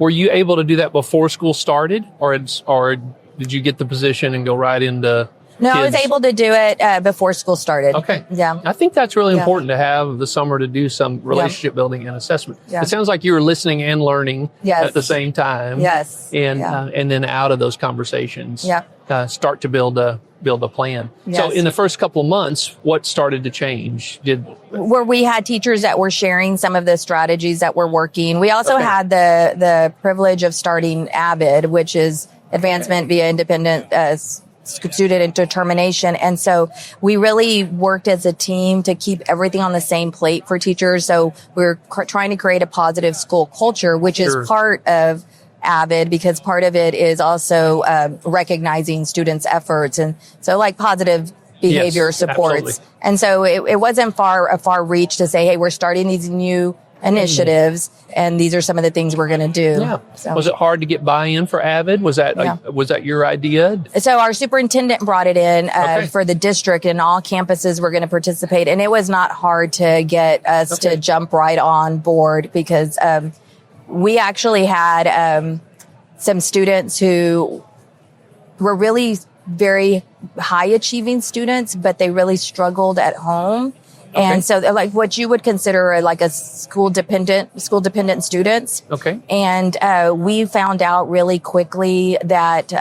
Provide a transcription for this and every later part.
were you able to do that before school started, or did you get the position and go right into No, kids? I was able to do it before school started. Okay. Yeah. I think that's really important to have the summer to do some relationship building and assessment. Yeah. It sounds like you were listening and learning Yes. at the same time. Yes. And then out of those conversations, start to build a plan. Yes. So in the first couple of months, what started to change? Where we had teachers that were sharing some of the strategies that were working. We also had the privilege of starting AVID, which is Advancement via Independent Student Determination. And so we really worked as a team to keep everything on the same plate for teachers. So we're trying to create a positive school culture, which is part of AVID, because part of it is also recognizing students' efforts. And so like positive behavior supports. Absolutely. And so it wasn't a far reach to say, hey, we're starting these new initiatives and these are some of the things we're going to do. Yeah. So. Was it hard to get buy-in for AVID? Was that your idea? So our superintendent brought it in for the district, and all campuses were going to participate. And it was not hard to get us to jump right on board, because we actually had some students who were really very high achieving students, but they really struggled at home. And so like what you would consider like a school dependent students. Okay. And we found out really quickly that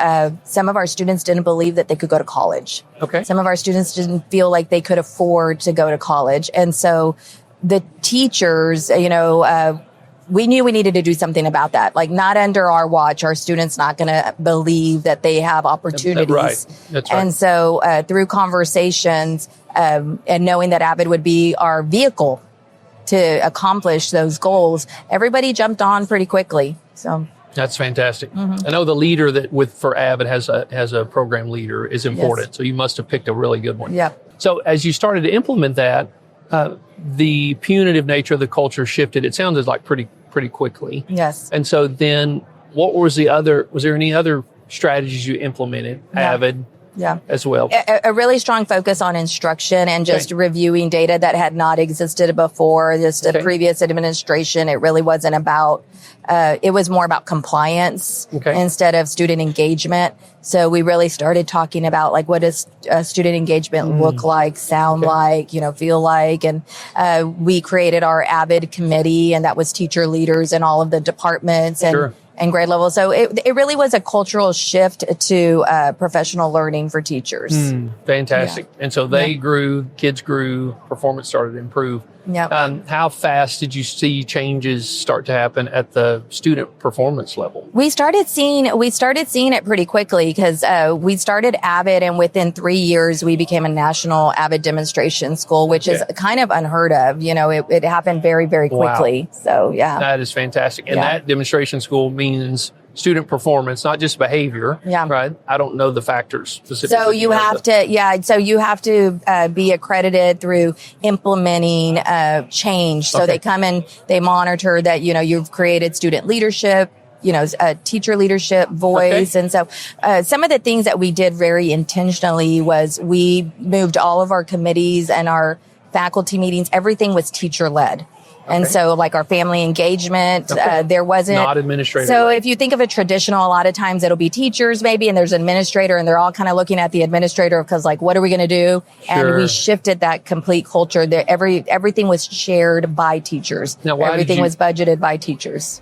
some of our students didn't believe that they could go to college. Okay. Some of our students didn't feel like they could afford to go to college. And so the teachers, we knew we needed to do something about that. Like, not under our watch, our students not going to believe that they have opportunities. That's right. And so through conversations and knowing that AVID would be our vehicle to accomplish those goals, everybody jumped on pretty quickly. So that's fantastic. I know the leader for AVID has a program leader is important. Yes. So you must have picked a really good one. Yeah. So as you started to implement that, the punitive nature of the culture shifted. It sounded like pretty quickly. Yes. And so then what was there any other strategies you implemented, AVID as well? A really strong focus on instruction and just reviewing data that had not existed before. Just a previous administration, it really wasn't about, it was more about compliance instead of student engagement. So we really started talking about like, what does student engagement look like, sound like, feel like. And we created our AVID committee, and that was teacher leaders in all of the departments and grade levels. So it really was a cultural shift to professional learning for teachers. Fantastic. Yeah. And so they grew, kids grew, performance started to improve. Yep. How fast did you see changes start to happen at the student performance level? We started seeing it pretty quickly, because we started AVID, and within 3 years we became a national AVID demonstration school, which is kind of unheard of. It happened very, very quickly. Wow. So that is fantastic. And that demonstration school means student performance, not just behavior. Yeah. Right. I don't know the factors specifically. So you have to be accredited through implementing change. So they come and they monitor that, you've created student leadership, teacher leadership, voice. And so some of the things that we did very intentionally was we moved all of our committees and our faculty meetings. Everything was teacher led. And so like our family engagement, there wasn't. Not administrator. So if you think of a traditional, a lot of times it'll be teachers maybe, and there's an administrator, and they're all kind of looking at the administrator because like, what are we going to do? And we shifted that complete culture. Everything was shared by teachers. Now, everything was budgeted by teachers.